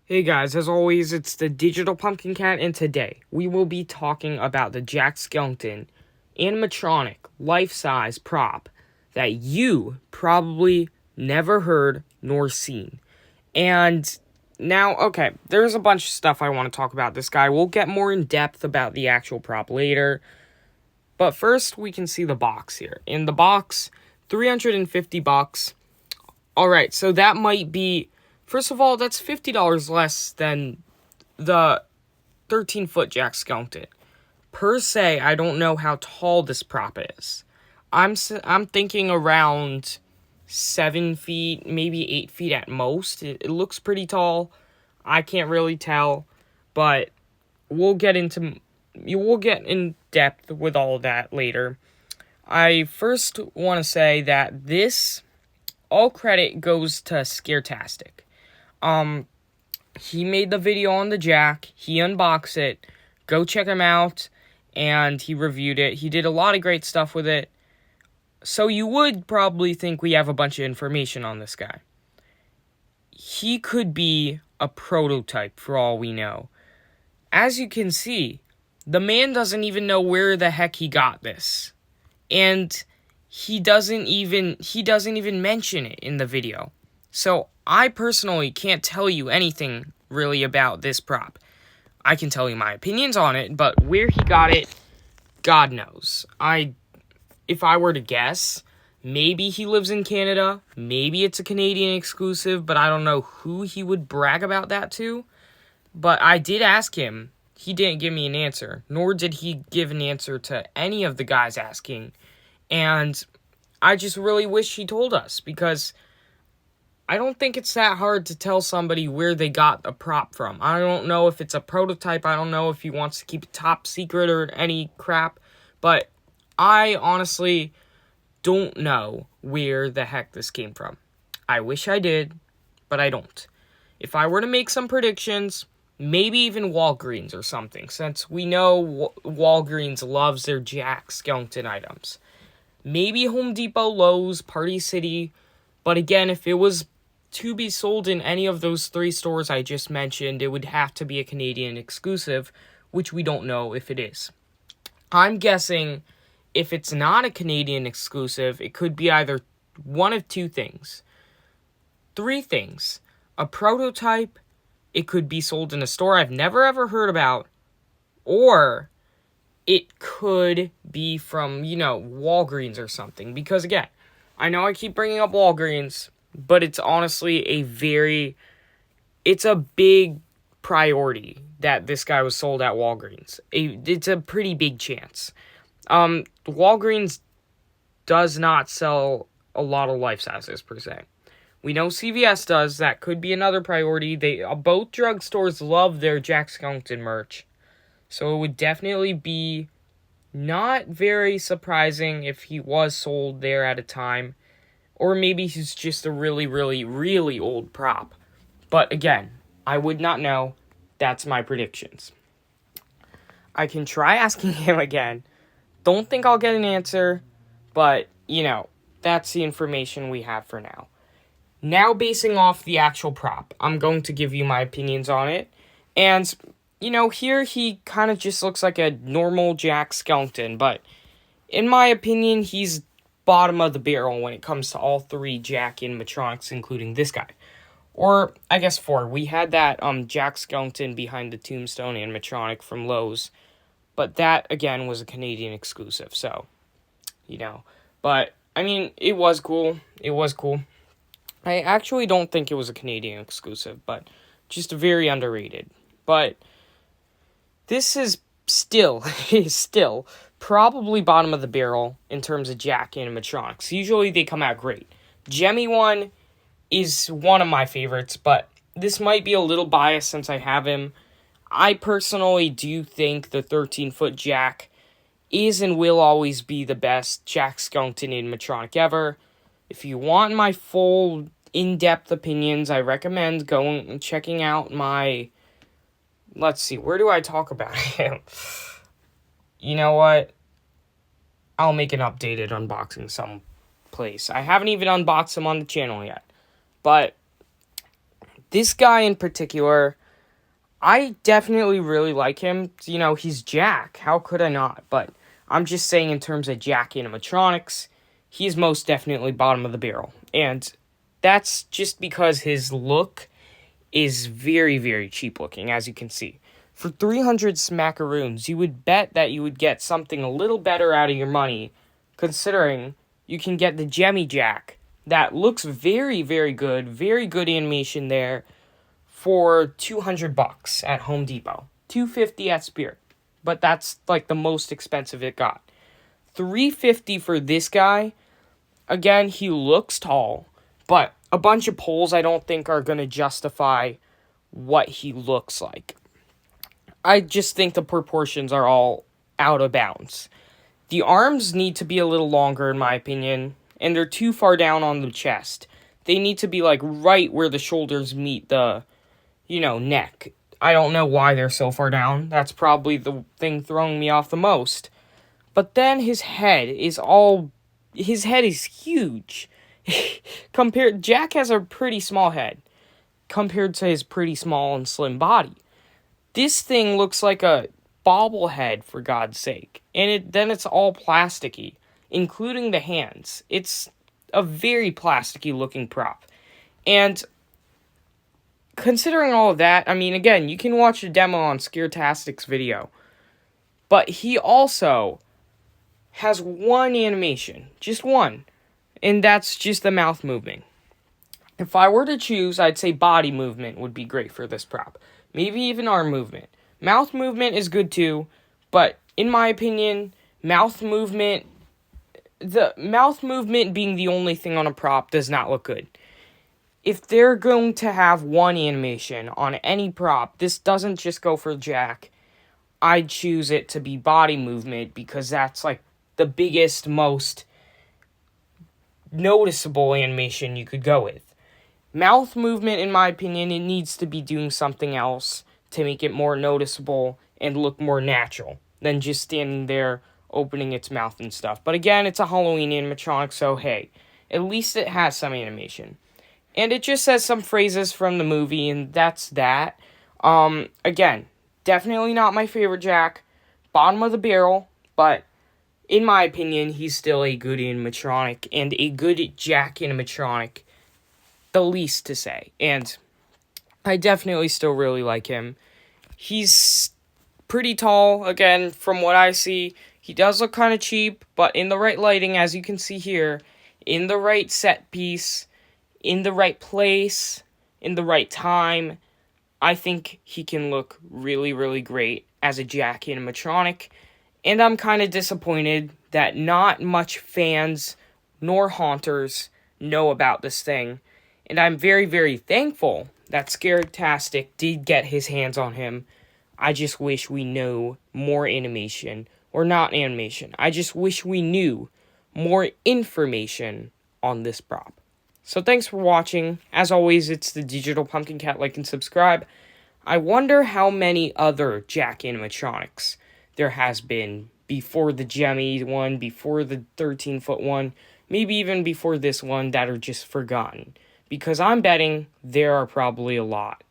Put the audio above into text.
Hey guys, as always, it's the Digital Pumpkin Cat, and today we will be talking about the Jack Skellington animatronic life-size prop that you probably never heard nor seen. And now, okay, there's a bunch of stuff I want to talk about this guy. We'll get more in depth about the actual prop later. But first, we can see the box here. In the box, $350. Alright, so that might be, first of all, that's $50 less than the 13-foot Jack Skellington. Per se, I don't know how tall this prop is. I'm thinking around 7 feet, maybe 8 feet at most. It looks pretty tall. I can't really tell, but we'll get in depth with all of that later. I first want to say that all credit goes to Scaretastic. He made the video on the Jack. He unboxed it. Go check him out. And he reviewed it. He did a lot of great stuff with it. So you would probably think we have a bunch of information on this guy. He could be a prototype for all we know. As you can see, the man doesn't even know where the heck he got this. And he doesn't even mention it in the video. So I personally can't tell you anything really about this prop. I can tell you my opinions on it, but where he got it, God knows. If I were to guess, maybe he lives in Canada, maybe it's a Canadian exclusive, but I don't know who he would brag about that to. But I did ask him. He didn't give me an answer, nor did he give an answer to any of the guys asking. And I just really wish he told us, because I don't think it's that hard to tell somebody where they got a prop from. I don't know if it's a prototype. I don't know if he wants to keep it top secret or any crap. But I honestly don't know where the heck this came from. I wish I did, but I don't. If I were to make some predictions, maybe even Walgreens or something, since we know Walgreens loves their Jack Skellington items. Maybe Home Depot, Lowe's, Party City. But again, if it was to be sold in any of those 3 stores I just mentioned, it would have to be a Canadian exclusive, which we don't know if it is. I'm guessing if it's not a Canadian exclusive, it could be either one of 2 things. 3 things. A prototype, it could be sold in a store I've never ever heard about, or it could be from, Walgreens or something. Because again, I know I keep bringing up Walgreens, but it's honestly it's a big priority that this guy was sold at Walgreens. It's a pretty big chance. Walgreens does not sell a lot of life sizes per se. We know CVS does. That could be another priority. Both drugstores love their Jack Skellington merch. So it would definitely be not very surprising if he was sold there at a time. Or maybe he's just a really, really, really old prop. But again, I would not know. That's my predictions. I can try asking him again. Don't think I'll get an answer. But, that's the information we have for now. Now, basing off the actual prop, I'm going to give you my opinions on it. And, here he kind of just looks like a normal Jack Skellington. But, in my opinion, he's bottom of the barrel when it comes to all 3 Jack animatronics, including this guy. Or, I guess 4. We had that Jack Skellington behind the tombstone animatronic from Lowe's. But that, again, was a Canadian exclusive. So, But, it was cool. It was cool. I actually don't think it was a Canadian exclusive, but just very underrated. But this is still probably bottom of the barrel in terms of Jack animatronics. Usually they come out great. Jemmy one is one of my favorites, but this might be a little biased since I have him. I personally do think the 13-foot Jack is and will always be the best Jack Skellington animatronic ever. If you want my full in-depth opinions, I recommend going and checking out my... Let's see, where do I talk about him? You know what? I'll make an updated unboxing someplace. I haven't even unboxed him on the channel yet. But This guy in particular, I definitely really like him. You know, he's Jack. How could I not? But I'm just saying in terms of Jack animatronics, he's most definitely bottom of the barrel. And that's just because his look is very, very cheap looking, as you can see. For 300 smackaroons, you would bet that you would get something a little better out of your money, considering you can get the Jemmy Jack that looks very, very good animation there for $200 at Home Depot. $250 at Spirit. But that's like the most expensive it got. $350 for this guy. Again, he looks tall, but a bunch of polls I don't think are going to justify what he looks like. I just think the proportions are all out of bounds. The arms need to be a little longer, in my opinion, and they're too far down on the chest. They need to be like right where the shoulders meet the, neck. I don't know why they're so far down. That's probably the thing throwing me off the most. But then his head is huge. Jack has a pretty small head compared to his pretty small and slim body. This thing looks like a bobblehead, for God's sake. And then it's all plasticky, including the hands. It's a very plasticky looking prop. And considering all of that, I mean, again, you can watch a demo on Scaretastic's video. But he also has one animation. Just one. And that's just the mouth movement. If I were to choose, I'd say body movement would be great for this prop. Maybe even arm movement. Mouth movement is good too, but in my opinion, the mouth movement being the only thing on a prop does not look good. If they're going to have one animation on any prop, this doesn't just go for Jack. I'd choose it to be body movement because that's like the biggest, most noticeable animation you could go with. Mouth movement, in my opinion, it needs to be doing something else to make it more noticeable and look more natural than just standing there opening its mouth and stuff. But again, it's a Halloween animatronic, so hey, at least it has some animation. And it just says some phrases from the movie, and that's that. Again, definitely not my favorite Jack. Bottom of the barrel, but in my opinion, he's still a good animatronic and a good Jack animatronic. The least to say. And I definitely still really like him. He's pretty tall, again, from what I see. He does look kind of cheap, but in the right lighting, as you can see here, in the right set piece, in the right place, in the right time, I think he can look really, really great as a Jack animatronic. And I'm kind of disappointed that not much fans nor haunters know about this thing. And I'm very, very thankful that Scaretastic did get his hands on him. I just wish we knew more animation. Or not animation. I just wish we knew more information on this prop. So thanks for watching. As always, it's the Digital Pumpkin Cat. Like and subscribe. I wonder how many other Jack animatronics there has been before the Jemmy one, before the 13-foot one, maybe even before this one that are just forgotten. Because I'm betting there are probably a lot.